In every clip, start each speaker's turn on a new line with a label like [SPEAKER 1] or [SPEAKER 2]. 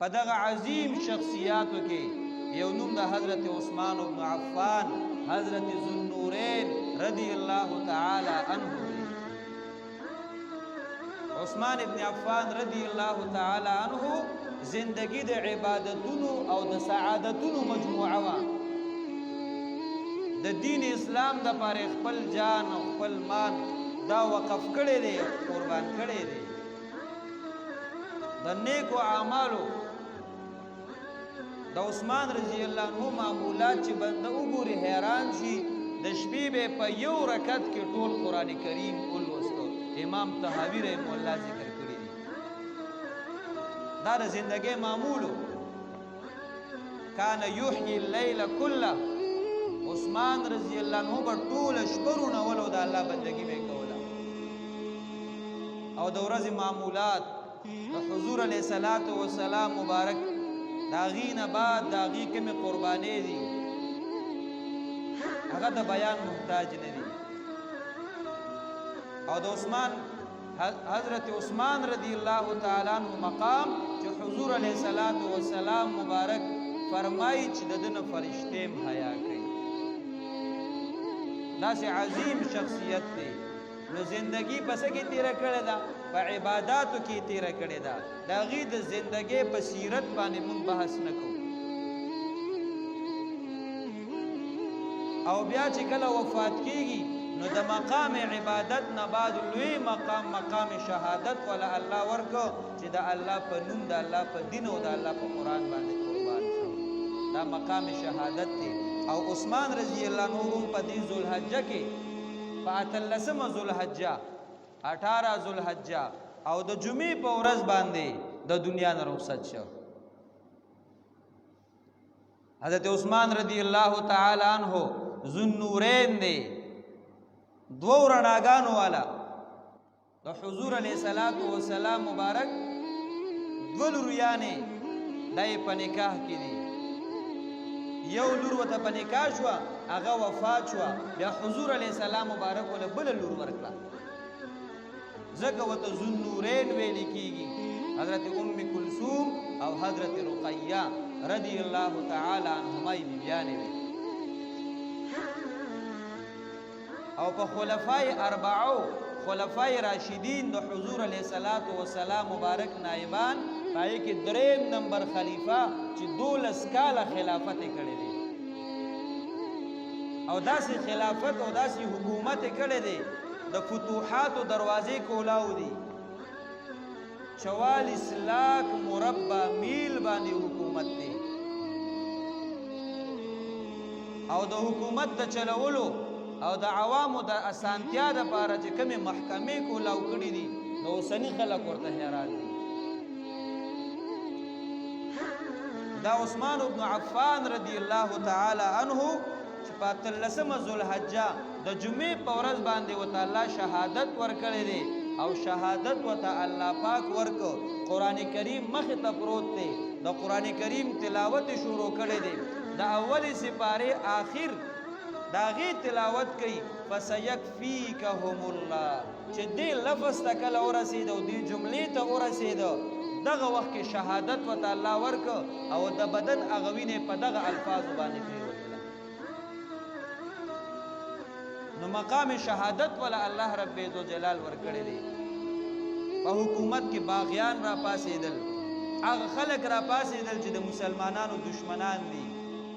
[SPEAKER 1] په دغه عظیم شخصیاتو کې یو نوم د حضرت عثمان بن عفان حضرت ذوالنورین رضی الله تعالی عنه. عثمان ابن عفان رضی الله تعالی عنه زندگی د عبادتونو او د سعادتونو مجموعه وه. د دین اسلام د پاره خپل جان او خپل مان دا وقف کړی دی، قربان کړی دی. د نیکو اعمالو د عثمان رضی الله عنه معمولات چې بنده وګوري حیران شي. د شپې به په یو رکعت کې ټول قرآن کریم ولوسته. امام طحاوی رحمه الله ذکر کړی دی. دا د زندګۍ معمولو. کان یحیی اللیل کله. عثمان رضی الله عنه به ټوله شپه رونولو د الله بندګي به کوله. او د ورځې معمولات د حضور علیه الصلاة والسلام مبارک د هغې نه بعد د هغې کومې قربانۍ دي هغه د بیان محتاج نه دي. او د عثمان حضرت عثمان رضی الله تعالی عنہ مقام چې حضور علیه الصلاة والسلام مبارک فرمایي چې د ده نه فرشتې هم حیا کوي. داسې عظیم شخصیت دی. نو زندگی پس کې تیره کړې ده، په عباداتو کې تیره کړې ده. د هغې د زندګۍ په سیرت باندې مونږ بحث نه کوو. او بیا چې کله وفات کېږي نو د مقام عبادت نه بعد لوی مقام شهادت ولا الله ورکو چې د الله په نوم د الله په دین او د الله په قرآن باندې قربان شو. دا مقام شهادت دی. او عثمان رضی الله عنه هم په دې ذوالحجه کې په 18 ذوالحجه 18 ذوالحجه او د جمعې په ورځ باندې د دنیا نه رخصت شو. حضرت عثمان رضی الله تعالی عنہ ذوالنورین دی، دو رڼاګانو والا. د حضور علیه الصلاة والسلام مبارک دو لوریانې دای په نکاح کې دي. یو لور ورته په نکاح شوه، هغه وفات شوه. بیا حضور علیه السلام مبارک له بله لور ورکړه، ځکه ورته ذوالنورین ویل کېږي. حضرت ام کلثوم او حضرت رقیه رضی الله تعالی عنهما یې بیانې وي. او په خلفای اربعو خلفای راشدین د حضور علیه الصلاة والسلام مبارک نائبان پای کې 3 نمبر خلیفہ چې 12 کاله خلافت کړی دی. او داسې خلافت او داسې حکومت کړی دی د فتوحاتو دروازې کولاو دي. 44 لاک مربع میل باندې حکومت دی. او د حکومت د چلولو او د عوامو د اسانتیا دپاره چې کومې محکمې کولاو کړي دي نو اوسني خلک ورته حیران دي. دا عثمان بن عفان رضی الله تعالی عنہ چې په 18 ذوالحجه د جمعې په ورځ باندې ورته الله شهادت ورکړی دی. او شهادت ورته الله پاک ورکو. قرآن کریم مخې ته پروت دی. د قرآن کریم تلاوت شروع کړی دی. د اولې سپارې آخر د هغې تلاوت کوي. فسیکفیکهم الله چې دې لفظ ته کله ورسېده او دې جملې ته ورسېده دغه وخت کې شهادت ورته الله ورکو. او د بدن هغه وینې په دغه الفاظو باندې پرېوتله. نو مقام شهادت ولا الله رب ذوالجلال ورکړی دی. په حکومت کې باغیان را پاسېدل، هغه خلک را پاسېدل چې د مسلمانانو دشمنان دي.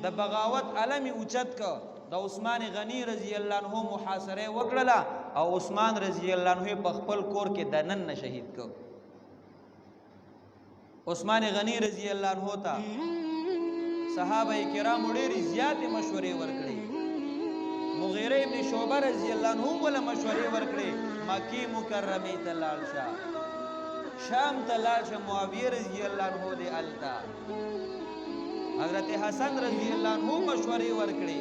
[SPEAKER 1] د بغاوت علم اوچت که. د عثمان غنی رضی الله عنه محاصره وکړله او عثمان رضی الله عنه په خپل کور کې دننه شهید کو. عثمان غنی رضی الله عنه ته صحابه کرامو ډېرې زیاتې مشورې ورکړې. مغیره ابن شعبه رضی الله عنه ولا مشورې ورکړې مکی مکرمه ته لاړ شه، شام ته لاړ شه. معاویه رضی الله عنه دې التا. حضرت حسن رضی الله عنه مشورې ورکړې.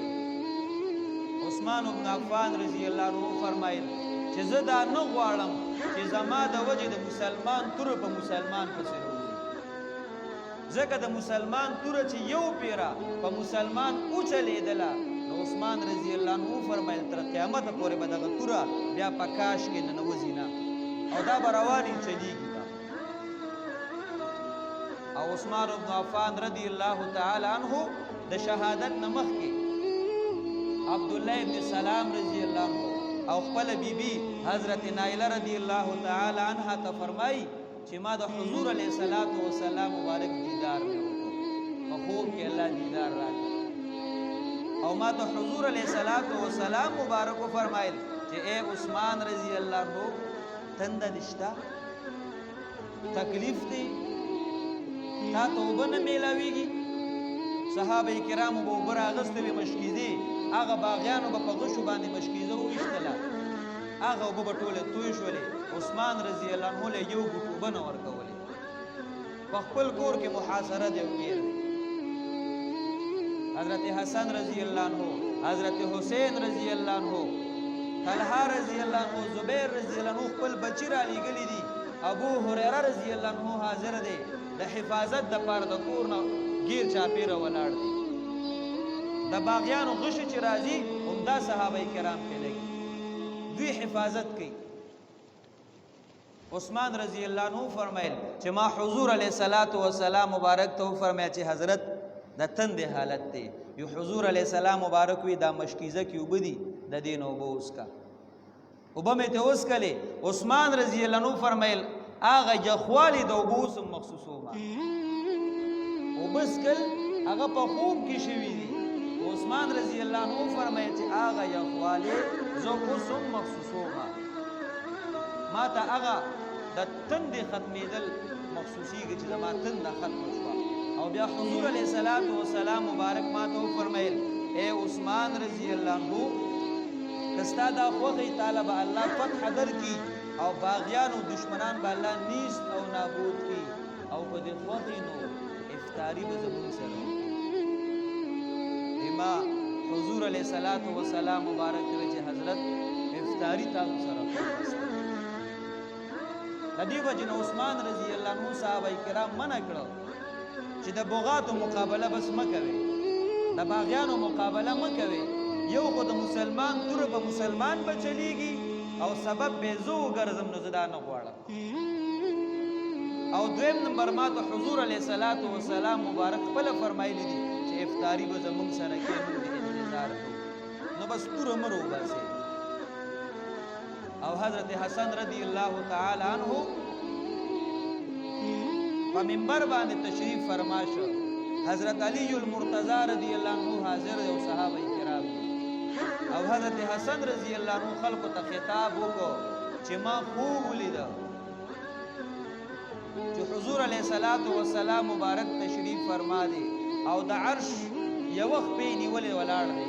[SPEAKER 1] عثمان بن عفان رضی الله عنه فرمایل چې زه دا نه غواړم چې زما د وجې د مسلمان توره په مسلمان پسې روزي. ځکه د مسلمان توره چې یو پیره په مسلمان اوچلېدله نو عثمان رضی الله عنه فرمایل تر قیامته پورې به دغه توره بیا په کاش کې ننوځي نه، او دا به روانې چلیږي. او عثمان بن عفان رضی الله تعالی عنہ د شهادت نمخ کې عبد الله ابن سلام رضی الله عنه او خپل بیبي حضرت نائله رضی الله تعالی عنها ته فرمایي چې ما د حضور علیه الصلاۃ والسلام مبارک دیدار مې وکړ په خوب کې الله دیدار راکړ او ما ته حضور علیه الصلاۃ والسلام مبارک فرمایل چې اے عثمان رضی الله عنه تند دشتا تکلیف دی تا توبه نه میلاویږي صحابه کرامو به اوبه راغستلې مشکیزې هغه باغیانو به په غشو باندې مشکیزه وویشتله هغه اوبه به ټولې توی شولې عثمان رضی الله عنه له یو ګوټ اوبه نه ورکولې په خپل کور کې محاصره دی او ګیر دی حضرت حسن رضی الله عنه حضرت حسین رضی الله عنه طلحه رضی الله عنه زبیر رضی الله عنه خپل بچی را لېږلي دي ابو هريره رضی الله عنه حاضر دی د حفاظت د پاره د کور نه گیر چاپیره ولاړ دي د باغیانو غش چې راځي همدا صحابه کرام کې لګي دوی حفاظت کوي عثمان رضی الله عنه فرمایل چې ما حضور علیه الصلاۃ والسلام مبارک ته فرمایا چې حضرت د تند حالت دی یو حضور علیه السلام مبارک وی دا مشکیزه کې وبدي د دین او بوس کا وبمه ته اوس کله عثمان رضی الله عنه فرمایل اغه جخوالی د وبوس مخصوصو ما وبس کل هغه په خوب کې شوی دی عثمان رضی الله عنه فرمایي چې اغه جخوالی زو اوسم مخصوصو ما ته هغه د تند ختمیدل مخصوصي چې ما تند ختم شو او بیا حضور علیه الصلاۃ والسلام مبارک ما ته فرمایل اے عثمان رضی الله عنه کستا دا خوغی طالب الله فتح در کی او باغیان او دشمنان به الله نیست او نابود کی او په دې خوغی نو افطاری به زمون سره ما حضور علیه الصلاۃ والسلام مبارک ته چې حضرت افطاری تاسو سره ندی وجن عثمان رضی الله عنه صحابه کرام منع کړو چې د بغاتو مقابله بس مکوي د باغیانو مقابله مکوي یو خو د مسلمان تور به مسلمان به چلیږي او سبب به زو ګرځم نو زدا نه غواړم او دویم نمبر ما ته حضور علیه الصلاۃ والسلام مبارک خپل فرمایلی دي چې افطاری به زمون سره کې موږ انتظار کوو نو بس پوره مرو باسي او حضرت حسن رضی الله تعالی عنہ په منبر باندې تشریف فرما شو حضرت علی المرتضی رضی الله عنه حاضر او صحابه کرام او حضرت حسن رضی الله عنه خلق ته خطاب وکړو چې ما خوب ولید چې حضور علیه الصلاۃ والسلام مبارک تشریف فرما دي او د عرش یو وخت په نیولې ولاړ دی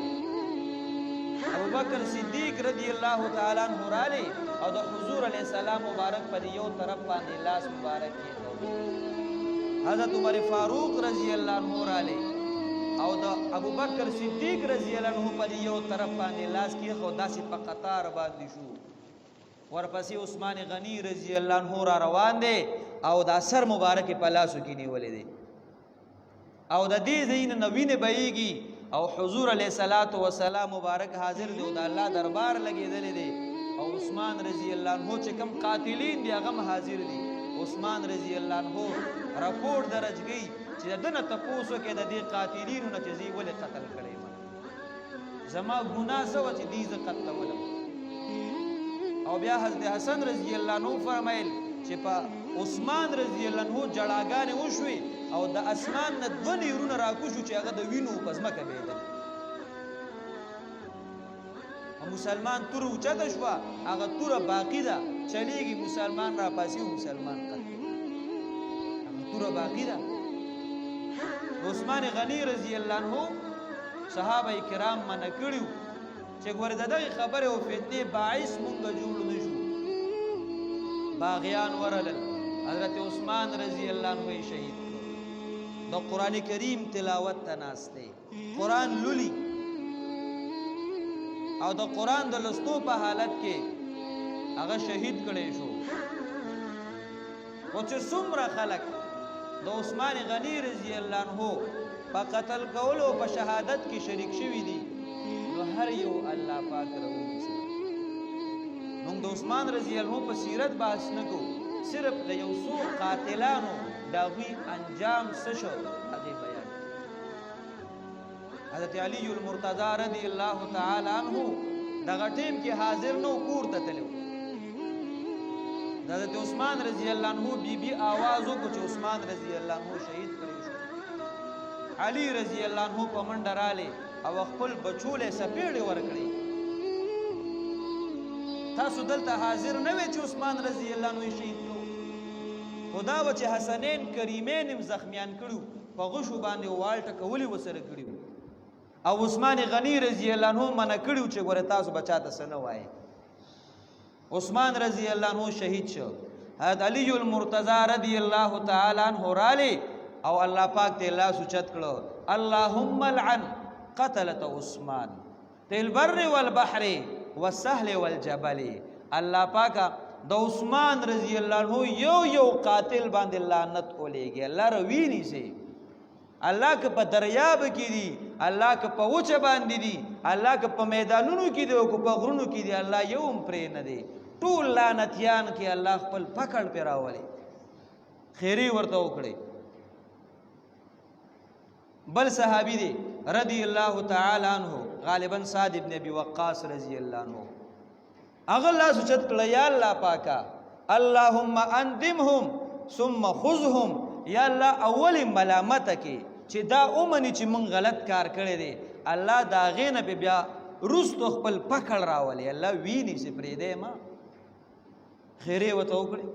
[SPEAKER 1] ابو بکر صدیق رضی الله تعالی عنہ رالی او د حضور علیه السلام مبارک پر یو طرف باندې لاس مبارک کېږي حضرت عمر فاروق رضی الله عنه رالی او د ابو بکر صدیق رضی الله عنه پر یو طرف باندې لاس کېږي خو داسې په قطار باندې شو ورپسې عثمان غنی رضی الله عنه را روان دی او د اثر مبارک په لاسو کې نیولې دی او د دې زین نوینه بهيږي او حضور علیه الصلاۃ والسلام مبارک حاضر دی او د الله دربار لګیدل دی او عثمان رضی الله عنه چې کوم قاتلین دی هغه حاضر دي عثمان رضی الله عنه راپور درجګي چې دنه تاسو کې د دې قاتلینو نه چې ولې قتل کړي زما ګناه سو چې دې ز قتل ولم او بیا حضرت حسن رضی الله عنه فرمایل چې په عثمان رضی الله عنه جړاګانې وشوي او د اسمان نه دوه نیرونه راکوشو چې هغه د وینو په ځمکه بهېدل مسلمان تور اوچته شو هغه تور باقی ده چلیږي مسلمان را پاسي مسلمان قتل هغه تور باقی ده عثمان غنی رضی الله عنه صحابه کرام منع کړیو چې ګوره دغه خبره او فتنه باعث مونږ جوړ نشو باغیان ورلل حضرت عثمان رضی الله عنه شهید د قران کریم تلاوت تناسته قران لولي او د قران د لستو په حالت کې هغه شهید کړي شو او چې څومره خلک د عثمان غنی رضی الله عنه په قتل کولو او په شهادت کې شریک شوي دي نو هر یو الله پاک راوځي موږ د عثمان رضی الله عنه په سیرت بحث نه کوو صرف د یو څو قاتلانو دا هغوی انجام څه شو هغې بیان. حضرت علی المرتضی رضی الله تعالی عنه دغه ټیم کې حاضر نو، کور ته تللی و. د حضرت عثمان رضی الله عنه بی آواز وکړو چې عثمان رضی الله عنه شهید کړی شو. علی رضی الله عنه په منډه رالی او خپل بچو له سپېړې ورکړې. تاسو دلته حاضر نه وئ چې عثمان رضی الله عنه شهید کړو، خو دا و چې حسنین کریمین هم زخمیان کړو، په غشو باندې وال ټکولې ورسره کړي وو. او عثمان غنی رضی الله عنه منع کړي چې ګوره تاسو بچا ته څه نه وایئ. عثمان رضی الله عنه شهید شو. حضرت علی المرتضی رضی الله تعالی عنه رالی او الله پاک ته لاس اوچت کړو، اللهم لعن قتلت عثمان فی البر والبحر والسهل والجبل. الله پاک د عثمان رضی الله عنه یو قاتل باندې لعنت ولېږي. الله رویني سي، الله که په دریاب کې دي، الله که په وچه باندې دي، الله که په میدانونو کې دي او که په غرونو کې دي، الله یو هم پرې نه دی. ټول لعنتیان کې الله خپل پکړ پې راولي، خیری ورته وکړي. بل صحابي دی رضی الله تعالی عنه، غالبا سعد ابن ابي وقاص رضی الله عنه، هغه الله سوچت کړه یا الله پاکا اللهم اندمهم ثم خذهم. یا الله اول ملامت کې چې دا اومني چې مونږ غلط کار کړی دی، الله دا غې نه بیا رستو خپل پکړ راولي. الله ویني چې پرېږدی ما، خیرې ورته وکړي.